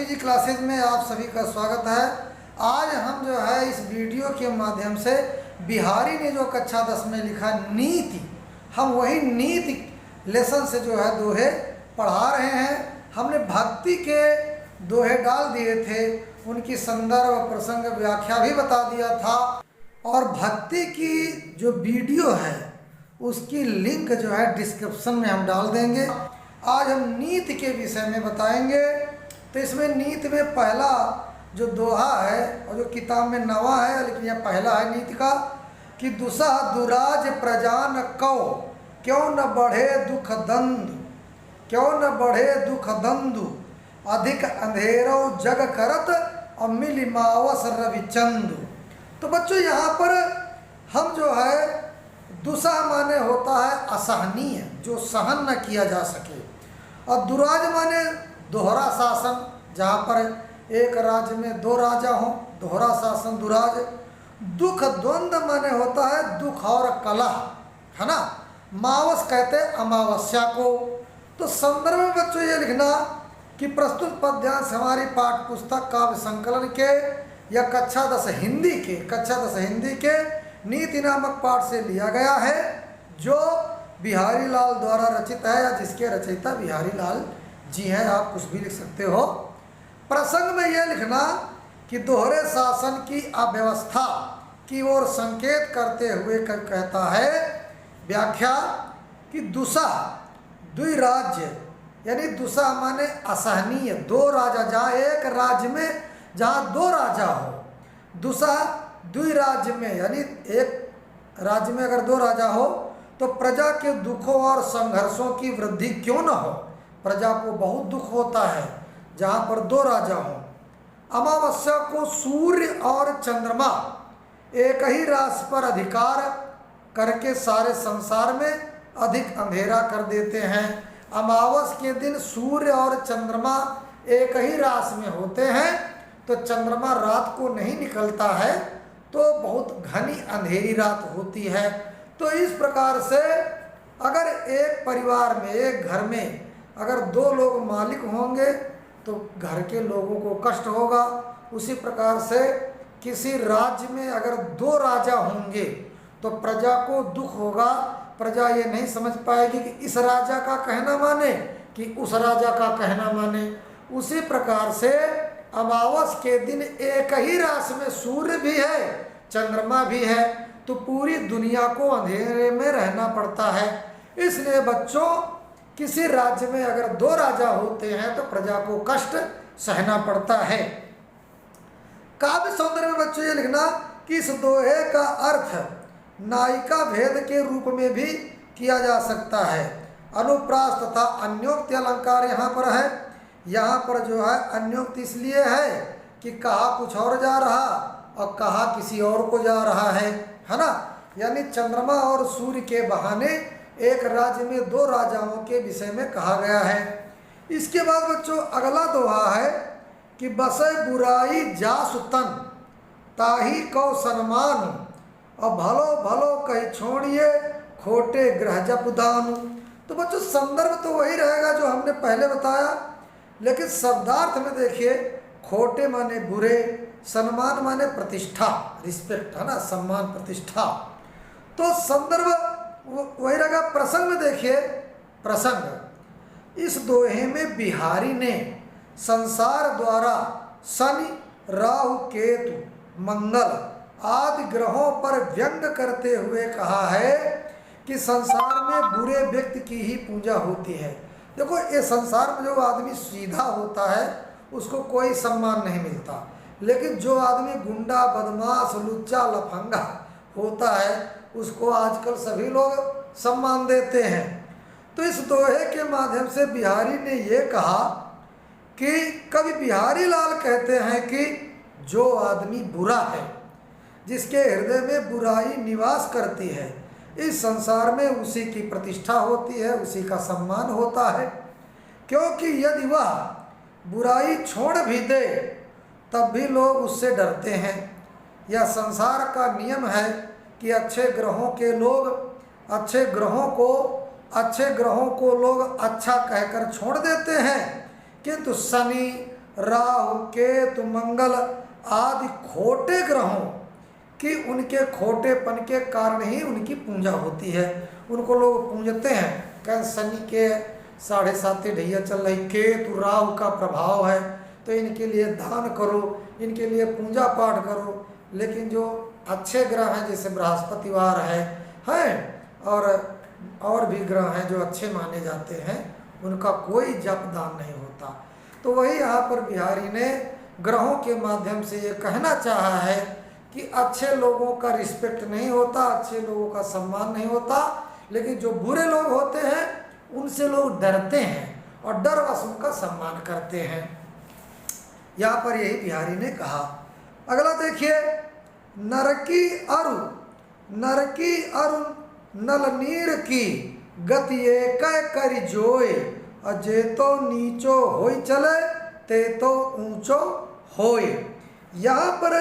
जी classes में आप सभी का स्वागत है। आज हम जो है इस वीडियो के माध्यम से बिहारी ने जो कक्षा 10 में लिखा नीति, हम वही नीति लेसन से जो है दोहे पढ़ा रहे हैं। हमने भक्ति के दोहे डाल दिए थे, उनकी संदर्भ प्रसंग व्याख्या भी बता दिया था, और भक्ति की जो वीडियो है उसकी लिंक जो है डिस्क्रिप्शन में हम डाल देंगे। आज हम नीति के विषय में बताएंगे। तो इसमें नीति में पहला जो दोहा है और जो किताब में नवा है, लेकिन यह पहला है नीति का, कि दुसह दुराज प्रजा न कौ, क्यों न बढ़े दुख दंदु, क्यों न बढ़े दुख दंदु, अधिक अंधेरो जग करत और मिली मावस रविचंदु। तो बच्चों यहाँ पर हम जो है दुसह माने होता है असहनीय, जो सहन न किया जा सके, और दुराज माने दोहरा शासन, जहाँ पर एक राज्य में दो राजा हों, दोहरा शासन दुराज। दुख द्वंद्व माने होता है दुख और कलह, है ना। मावस कहते अमावस्या को। तो संदर्भ में बच्चों ये लिखना कि प्रस्तुत पद्यांश हमारी पाठ्य पुस्तक काव्य संकलन के या कक्षा 10 हिंदी के नीति नामक पाठ से लिया गया है, जो बिहारी लाल द्वारा रचित है या जिसके रचयिता बिहारी लाल जी हैं। आप कुछ भी लिख सकते हो। प्रसंग में यह लिखना कि दोहरे शासन की अव्यवस्था की ओर संकेत करते हुए कहता है व्याख्या कि दुसह द्विराज्य, यानी दुसह माने असहनीय, दो राजा, जहाँ एक राज्य में जहाँ दो राजा हो, दुसह द्विराज्य में यानी एक राज्य में अगर दो राजा हो तो प्रजा के दुखों और संघर्षों की वृद्धि क्यों न हो। प्रजा को बहुत दुख होता है जहाँ पर दो राजा हों। अमावस्या को सूर्य और चंद्रमा एक ही राशि पर अधिकार करके सारे संसार में अधिक अंधेरा कर देते हैं। अमावस के दिन सूर्य और चंद्रमा एक ही राशि में होते हैं, तो चंद्रमा रात को नहीं निकलता है, तो बहुत घनी अंधेरी रात होती है। तो इस प्रकार से अगर एक परिवार में, एक घर में अगर दो लोग मालिक होंगे तो घर के लोगों को कष्ट होगा। उसी प्रकार से किसी राज्य में अगर दो राजा होंगे तो प्रजा को दुख होगा। प्रजा ये नहीं समझ पाएगी कि इस राजा का कहना माने कि उस राजा का कहना माने। उसी प्रकार से अमावस के दिन एक ही राशि में सूर्य भी है, चंद्रमा भी है, तो पूरी दुनिया को अंधेरे में रहना पड़ता है। इसलिए बच्चों, किसी राज्य में अगर दो राजा होते हैं तो प्रजा को कष्ट सहना पड़ता है। काव्य सौंदर्य में बच्चों ये लिखना कि इस दोहे का अर्थ नायिका भेद के रूप में भी किया जा सकता है। अनुप्रास तथा अन्योक्ति अलंकार यहाँ पर है। यहाँ पर जो है अन्योक्ति इसलिए है कि कहा कुछ और जा रहा और कहा किसी और को जा रहा है ना। यानी चंद्रमा और सूर्य के बहाने एक राज्य में दो राजाओं के विषय में कहा गया है। इसके बाद बच्चों अगला दोहा है कि बसे बुराई जासु तन, ताही कौ सन्मान, और भलो भलो कही छोड़िए, खोटे ग्रह जप दानु। तो बच्चों संदर्भ तो वही रहेगा जो हमने पहले बताया, लेकिन शब्दार्थ में देखिए, खोटे माने बुरे, सम्मान माने प्रतिष्ठा, रिस्पेक्ट, है ना, सम्मान प्रतिष्ठा। तो संदर्भ वही रहेगा। प्रसंग में देखिए, प्रसंग इस दोहे में बिहारी ने संसार द्वारा शनि, राहु, केतु, मंगल आदि ग्रहों पर व्यंग करते हुए कहा है कि संसार में बुरे व्यक्ति की ही पूजा होती है। देखो, ये संसार में जो आदमी सीधा होता है उसको कोई सम्मान नहीं मिलता, लेकिन जो आदमी गुंडा, बदमाश, लुच्चा, लफंगा होता है उसको आजकल सभी लोग सम्मान देते हैं। तो इस दोहे के माध्यम से बिहारी ने ये कहा कि कवि बिहारी लाल कहते हैं कि जो आदमी बुरा है, जिसके हृदय में बुराई निवास करती है, इस संसार में उसी की प्रतिष्ठा होती है, उसी का सम्मान होता है। क्योंकि यदि वह बुराई छोड़ भी दे तब भी लोग उससे डरते हैं। यह संसार का नियम है कि अच्छे ग्रहों को लोग अच्छा कहकर छोड़ देते हैं, किंतु शनि, राहु केतु मंगल आदि खोटे ग्रहों कि उनके खोटेपन के कारण ही उनकी पूजा होती है। उनको लोग पूजते हैं, कहें शनि के 7.5 ढैया चल रही, केतु राहु का प्रभाव है तो इनके लिए दान करो, इनके लिए पूजा पाठ करो। लेकिन जो अच्छे ग्रह हैं जैसे बृहस्पतिवार है और भी ग्रह हैं जो अच्छे माने जाते हैं, उनका कोई जप दान नहीं होता। तो वही यहाँ पर बिहारी ने ग्रहों के माध्यम से ये कहना चाहा है कि अच्छे लोगों का रिस्पेक्ट नहीं होता, अच्छे लोगों का सम्मान नहीं होता, लेकिन जो बुरे लोग होते हैं उनसे लोग डरते हैं और डरवश उनका सम्मान करते हैं। यहाँ पर यही बिहारी ने कहा। अगला देखिए, नरकी अरुण नल नीर की गति एक करि जोए, अजे तो नीचो होई चले ते तो ऊंचो होए। यहाँ पर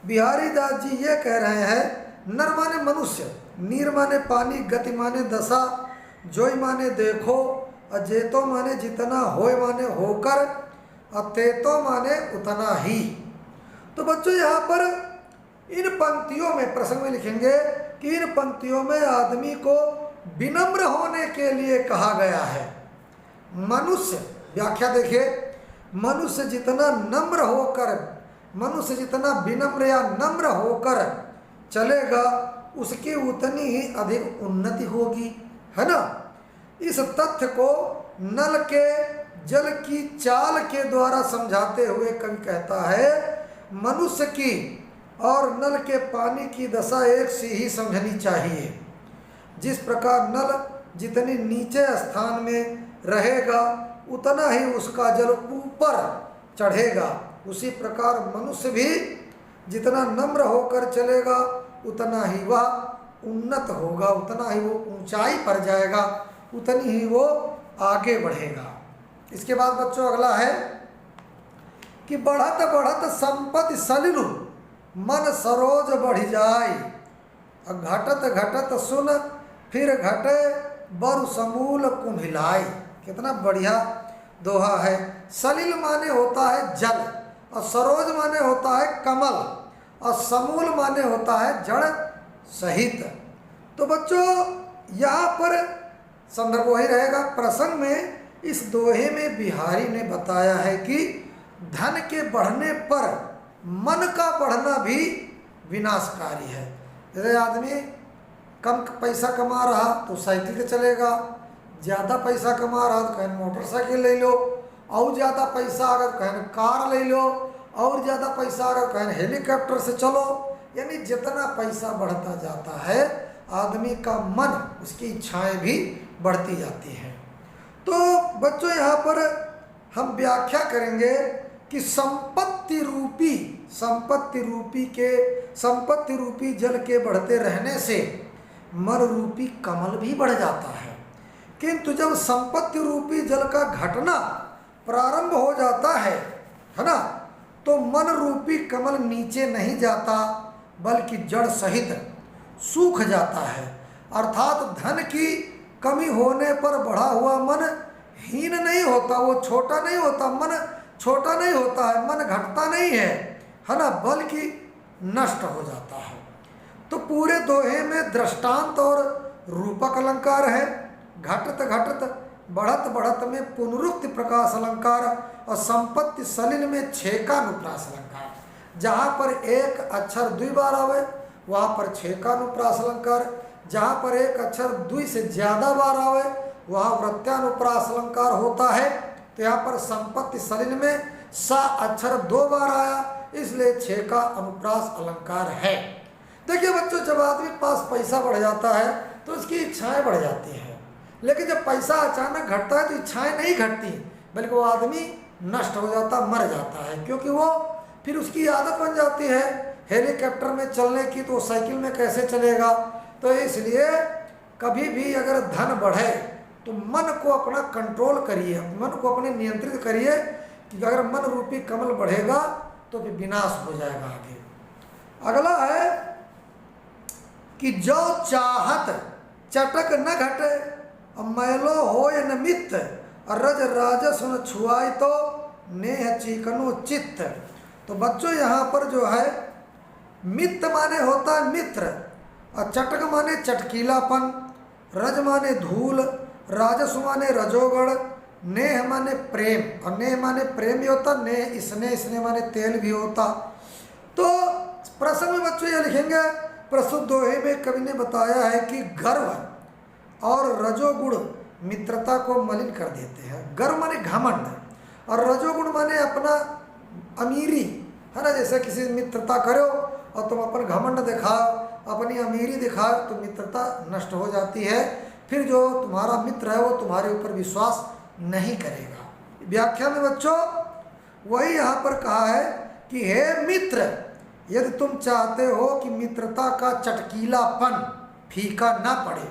बिहारी दास जी ये कह रहे हैं, नर माने मनुष्य, नीर माने पानी, गति माने दशा, जोई माने देखो, अजेतो माने जितना, होए माने होकर, अतेतो माने उतना ही। तो बच्चों यहाँ पर इन पंक्तियों में प्रसंग में लिखेंगे कि इन पंक्तियों में आदमी को विनम्र होने के लिए कहा गया है। मनुष्य, व्याख्या देखिए, मनुष्य जितना जितना विनम्र या नम्र होकर चलेगा उसकी उतनी ही अधिक उन्नति होगी, है ना। इस तथ्य को नल के जल की चाल के द्वारा समझाते हुए कवि कहता है, मनुष्य की और नल के पानी की दशा एक सी ही समझनी चाहिए। जिस प्रकार नल जितनी नीचे स्थान में रहेगा उतना ही उसका जल ऊपर चढ़ेगा, उसी प्रकार मनुष्य भी जितना नम्र होकर चलेगा उतना ही वह उन्नत होगा, उतना ही वो ऊंचाई पर जाएगा, उतनी ही वो आगे बढ़ेगा। इसके बाद बच्चों अगला है कि बढ़त बढ़त संपत्ति सलिल मन सरोज बढ़ जाए, घटत घटत सुन फिर घटे बरु समूल कुम्हिलाई। कितना बढ़िया दोहा है। सलिल माने होता है जल, और सरोज माने होता है कमल, और समूल माने होता है जड़ सहित। तो बच्चों यहाँ पर संदर्भ वही रहेगा। प्रसंग में इस दोहे में बिहारी ने बताया है कि धन के बढ़ने पर मन का बढ़ना भी विनाशकारी है। जैसे आदमी कम पैसा कमा रहा तो साइकिल से चलेगा, ज़्यादा पैसा कमा रहा तो कहीं मोटरसाइकिल ले लो, और ज़्यादा पैसा अगर कहीं कार ले लो, और ज़्यादा पैसा अगर कहीं हेलीकॉप्टर से चलो। यानी जितना पैसा बढ़ता जाता है आदमी का मन, उसकी इच्छाएं भी बढ़ती जाती हैं। तो बच्चों यहाँ पर हम व्याख्या करेंगे कि संपत्ति रूपी जल के बढ़ते रहने से मन रूपी कमल भी बढ़ जाता है। किंतु जब संपत्ति रूपी जल का घटना प्रारंभ हो जाता है ना, तो मन रूपी कमल नीचे नहीं जाता बल्कि जड़ सहित सूख जाता है। अर्थात धन की कमी होने पर बढ़ा हुआ मन हीन नहीं होता, वो छोटा नहीं होता, मन छोटा नहीं होता है, मन घटता नहीं है ना, बल्कि नष्ट हो जाता है। तो पूरे दोहे में दृष्टांत और रूपक अलंकार है। घटत घटत बढ़त बढ़त में पुनरुक्ति प्रकाश अलंकार, और संपत्ति सलिल में छेकानुप्रास अलंकार। जहाँ पर एक अक्षर द्वि बार आवे वहाँ पर छेकानुप्रास अलंकार, जहाँ पर एक अक्षर द्वि से ज़्यादा बार आवे वहाँ वृत्यानुप्रास अलंकार होता है। तो यहाँ पर संपत्ति सलिल में सा अक्षर 2 बार आया, इसलिए छेका अनुप्रास अलंकार है। देखिए बच्चों, जब आदमी पास पैसा बढ़ जाता है तो उसकी इच्छाएं बढ़ जाती हैं, लेकिन जब पैसा अचानक घटता है तो इच्छाएं नहीं घटती, बल्कि वो आदमी नष्ट हो जाता, मर जाता है, क्योंकि वो फिर उसकी आदत बन जाती है हेलीकॉप्टर में चलने की, तो साइकिल में कैसे चलेगा। तो इसलिए कभी भी अगर धन बढ़े तो मन को अपना कंट्रोल करिए, मन को अपने नियंत्रित करिए, कि अगर मन रूपी कमल बढ़ेगा तो फिर विनाश हो जाएगा आगे। अगला है कि जो चाहत चटक न घटे मैलो होय न मित, रज राजस न छुआई तो नेह चिकनो चित्त। तो बच्चों यहाँ पर जो है मित्त माने होता है मित्र, और चटक माने चटकीलापन, रज माने धूल, राजस माने रजोगण, नेह माने प्रेम, और नेह माने प्रेम भी होता, नेह स्नेह माने तेल भी होता। तो प्रसंग में बच्चों ये लिखेंगे, प्रस्तुत दोहे में कवि ने बताया है कि गर्व और रजोगुण मित्रता को मलिन कर देते हैं। गर्व माने घमंड, और रजोगुण माने अपना अमीरी, है ना। जैसे किसी मित्रता करो और तुम अपन घमंड दिखाओ, अपनी अमीरी दिखाओ, तो मित्रता नष्ट हो जाती है। फिर जो तुम्हारा मित्र है वो तुम्हारे ऊपर विश्वास नहीं करेगा। व्याख्या में बच्चों वही यहाँ पर कहा है कि हे मित्र, यदि तुम चाहते हो कि मित्रता का चटकीलापन फीका ना पड़े,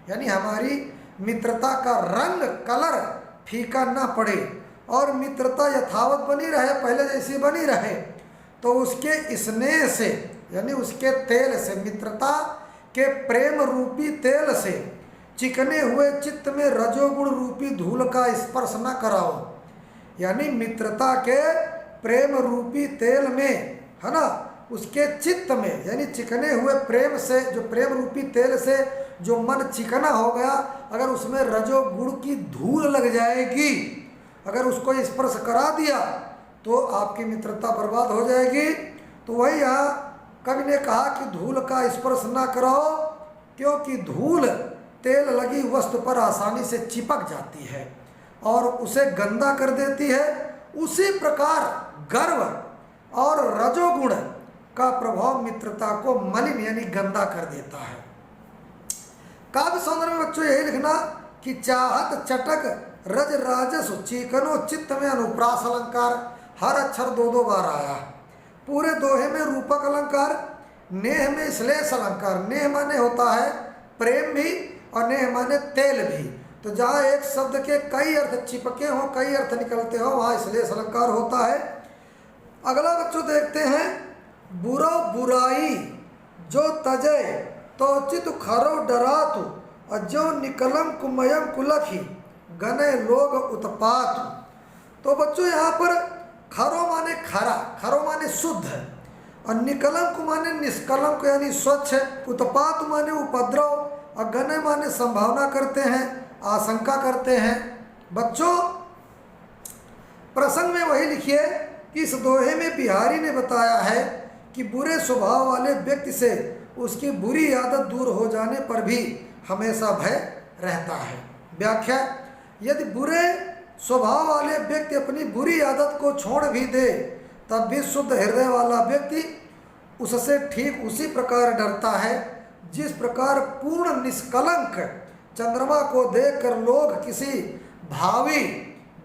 यानी हमारी मित्रता का रंग कलर फीका ना पड़े और मित्रता यथावत बनी रहे, पहले जैसी बनी रहे, तो उसके स्नेह से यानी उसके तेल से, मित्रता के प्रेम रूपी तेल से चिकने हुए चित्त में रजोगुण रूपी धूल का स्पर्श न कराओ। यानी मित्रता के प्रेम रूपी तेल में, है ना, उसके चित्त में यानी चिकने हुए प्रेम से, जो प्रेम रूपी तेल से जो मन चिकना हो गया, अगर उसमें रजोगुण की धूल लग जाएगी, अगर उसको स्पर्श करा दिया तो आपकी मित्रता बर्बाद हो जाएगी। तो वही यहाँ कवि ने कहा कि धूल का स्पर्श ना कराओ, क्योंकि धूल तेल लगी वस्तु पर आसानी से चिपक जाती है और उसे गंदा कर देती है। उसी प्रकार गर्व और रजोगुण का प्रभाव मित्रता को मलिन यानी गंदा कर देता है। काव्य सौंदर्य में बच्चों यही लिखना कि चाहत चटक रज राजस चिकनो चित्त में अनुप्रास अलंकार, हर अक्षर दो दो बार आया। पूरे दोहे में रूपक अलंकार, नेह में श्लेष अलंकार। नेह माने होता है प्रेम भी और नेह माने तेल भी। तो जहाँ एक शब्द के कई अर्थ चिपके हों, कई अर्थ निकलते हो, वहाँ श्लेष अलंकार होता है। अगला बच्चों देखते हैं, बुरा बुराई जो तजय तो चित खरो डरातु, और जो निकलम कुमयम कुलखी गने लोग उत्पात। तो बच्चों यहाँ पर खरो माने खरा, खरो माने शुद्ध, और निकलम को माने निष्कलम को यानी स्वच्छ, उत्पात माने उपद्रव, और गने माने संभावना करते हैं, आशंका करते हैं। बच्चों प्रसंग में वही लिखिए कि इस दोहे में बिहारी ने बताया है कि बुरे स्वभाव वाले व्यक्ति से उसकी बुरी आदत दूर हो जाने पर भी हमेशा भय रहता है। व्याख्या, यदि बुरे स्वभाव वाले व्यक्ति अपनी बुरी आदत को छोड़ भी दे, तब भी शुद्ध हृदय वाला व्यक्ति उससे ठीक उसी प्रकार डरता है जिस प्रकार पूर्ण निष्कलंक चंद्रमा को देखकर लोग किसी भावी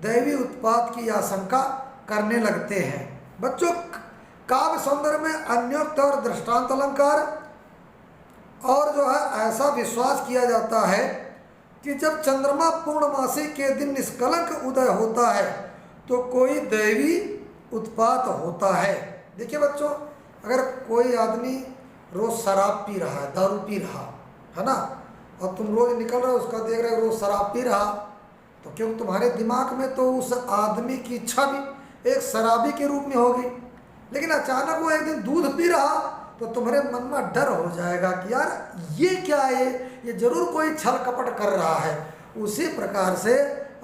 दैवी उत्पात की आशंका करने लगते हैं। बच्चों काव्य सौंदर्य में अन्योक्त और दृष्टांत अलंकार, और जो है ऐसा विश्वास किया जाता है कि जब चंद्रमा पूर्णमासी के दिन निष्कलंक उदय होता है तो कोई दैवी उत्पात होता है। देखिए बच्चों, अगर कोई आदमी रोज शराब पी रहा है, दारू पी रहा है ना, और तुम रोज निकल रहे हो उसका देख रहे हो रोज शराब पी रहा, तो क्योंकि तुम्हारे दिमाग में तो उस आदमी की छवि एक शराबी के रूप में होगी। लेकिन अचानक वो एक दिन दूध पी रहा तो तुम्हारे मन में डर हो जाएगा कि यार ये क्या है, ये जरूर कोई छल कपट कर रहा है। उसी प्रकार से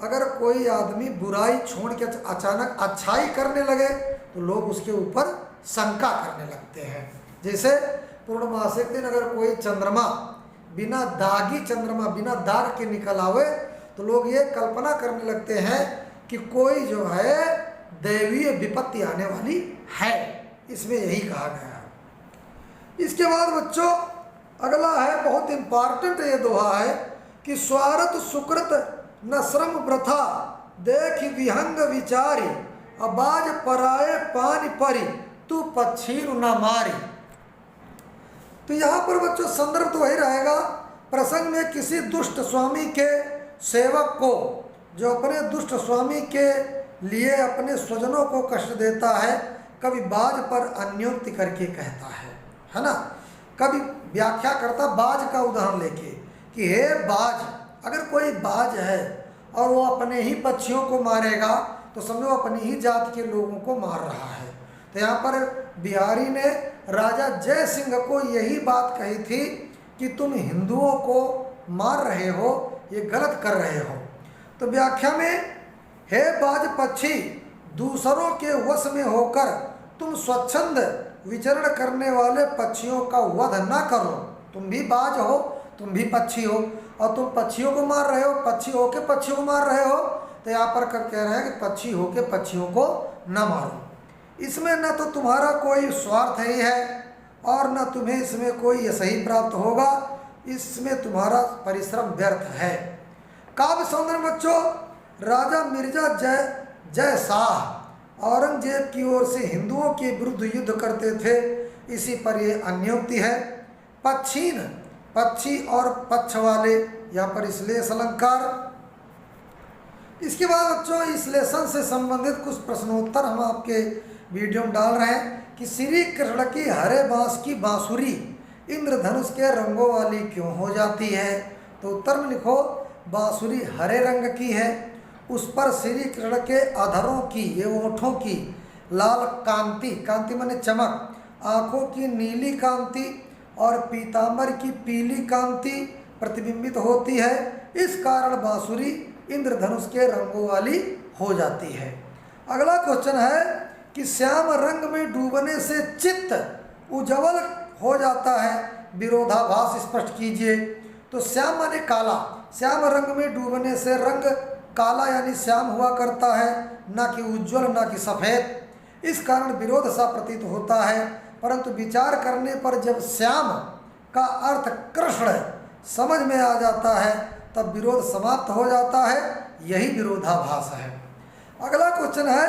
अगर कोई आदमी बुराई छोड़ के अचानक अच्छाई करने लगे तो लोग उसके ऊपर शंका करने लगते हैं। जैसे पूर्णमासी के दिन अगर कोई चंद्रमा बिना दागी चंद्रमा बिना दाग के निकल आवे तो लोग ये कल्पना करने लगते हैं कि कोई जो है दैवीय विपत्ति आने वाली है। इसमें यही कहा गया है। इसके बाद बच्चों अगला है, बहुत इंपॉर्टेंट ये दोहा है कि स्वार्थ सुकृत न श्रम प्रथा देख विहंग विचारी, अबाज पराए पानी परी तू पक्षी न मारी। तो यहाँ पर बच्चों संदर्भ तो वही रहेगा। प्रसंग में किसी दुष्ट स्वामी के सेवक को, जो अपने दुष्ट स्वामी के लिए अपने स्वजनों को कष्ट देता है, कभी बाज पर अन्योक्ति करके कहता है ना। कभी व्याख्या करता बाज का उदाहरण लेके कि हे बाज, अगर कोई बाज है और वो अपने ही पक्षियों को मारेगा तो समझो अपनी ही जात के लोगों को मार रहा है। तो यहाँ पर बिहारी ने राजा जय सिंह को यही बात कही थी कि तुम हिंदुओं को मार रहे हो, ये गलत कर रहे हो। तो व्याख्या में, हे बाज पक्षी, दूसरों के वश में होकर तुम स्वच्छंद विचरण करने वाले पक्षियों का वध न करो। तुम भी बाज हो, तुम भी पक्षी हो, और तुम पक्षियों को मार रहे हो, पक्षी हो के पक्षियों को मार रहे हो। तो यहाँ पर कह रहे हैं कि पक्षी हो के पक्षियों को न मारो। इसमें न तो तुम्हारा कोई स्वार्थ ही है और न तुम्हें इसमें कोई सही प्राप्त होगा, इसमें तुम्हारा परिश्रम व्यर्थ है। काव्य सौंदर्य बच्चों, राजा मिर्जा जय शाह औरंगजेब की ओर से हिंदुओं के विरुद्ध युद्ध करते थे, इसी पर ये अन्योक्ति है। पक्षीन, पक्षी और पक्ष वाले, यहाँ पर श्लेष अलंकार। इसके बाद बच्चों इस लेसन से संबंधित कुछ प्रश्नोत्तर हम आपके वीडियो में डाल रहे हैं कि श्री कृष्ण की हरे बांस की बांसुरी इंद्रधनुष के रंगों वाली क्यों हो जाती है। तो उत्तर में लिखो, बांसुरी हरे रंग की है, उस पर श्री कृष्ण के अधरों की, ये ओठों की लाल कांति, कांति माने चमक, आँखों की नीली कांति और पीतांबर की पीली कांति प्रतिबिंबित होती है। इस कारण बांसुरी इंद्रधनुष के रंगों वाली हो जाती है। अगला क्वेश्चन है कि श्याम रंग में डूबने से चित्त उज्ज्वल हो जाता है, विरोधाभास स्पष्ट कीजिए। तो श्याम माने काला, श्याम रंग में डूबने से रंग काला यानी श्याम हुआ करता है, ना कि उज्ज्वल, ना कि सफ़ेद। इस कारण विरोध सा प्रतीत होता है, परंतु विचार करने पर जब श्याम का अर्थ कृष्ण समझ में आ जाता है तब विरोध समाप्त हो जाता है, यही विरोधाभास है। अगला क्वेश्चन है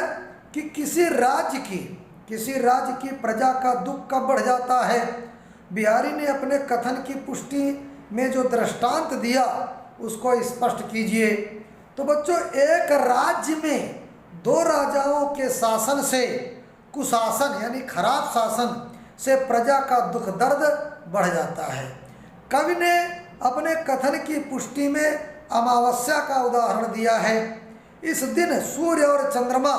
कि किसी राज्य की प्रजा का दुख कब बढ़ जाता है। बिहारी ने अपने कथन की पुष्टि में जो दृष्टांत दिया उसको स्पष्ट कीजिए। तो बच्चों, एक राज्य में दो राजाओं के शासन से, कुशासन यानी खराब शासन से प्रजा का दुख दर्द बढ़ जाता है। कवि ने अपने कथन की पुष्टि में अमावस्या का उदाहरण दिया है। इस दिन सूर्य और चंद्रमा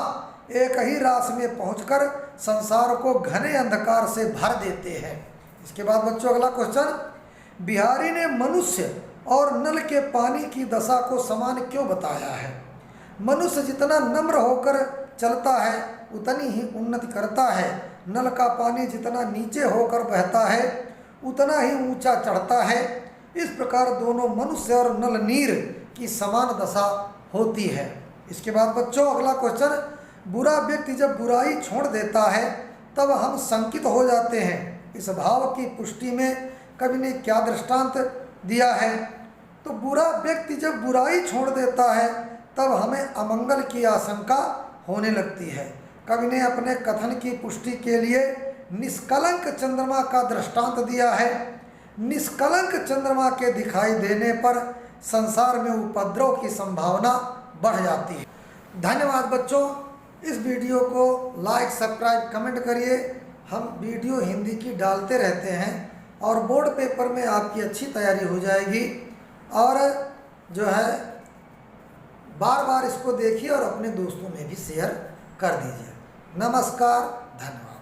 एक ही राशि में पहुंचकर संसार को घने अंधकार से भर देते हैं। इसके बाद बच्चों अगला क्वेश्चन, बिहारी ने मनुष्य और नल के पानी की दशा को समान क्यों बताया है। मनुष्य जितना नम्र होकर चलता है उतनी ही उन्नति करता है, नल का पानी जितना नीचे होकर बहता है उतना ही ऊंचा चढ़ता है। इस प्रकार दोनों मनुष्य और नल नीर की समान दशा होती है। इसके बाद बच्चों अगला क्वेश्चन, बुरा व्यक्ति जब बुराई छोड़ देता है तब हम शंकित हो जाते हैं। इस भाव की पुष्टि में कवि ने क्या दृष्टांत दिया है। तो बुरा व्यक्ति जब बुराई छोड़ देता है तब हमें अमंगल की आशंका होने लगती है। कवि ने अपने कथन की पुष्टि के लिए निष्कलंक चंद्रमा का दृष्टांत दिया है। निष्कलंक चंद्रमा के दिखाई देने पर संसार में उपद्रव की संभावना बढ़ जाती है। धन्यवाद बच्चों, इस वीडियो को लाइक, सब्सक्राइब, कमेंट करिए। हम वीडियो हिंदी की डालते रहते हैं और बोर्ड पेपर में आपकी अच्छी तैयारी हो जाएगी। और जो है बार बार इसको देखिए और अपने दोस्तों में भी शेयर कर दीजिए। नमस्कार, धन्यवाद।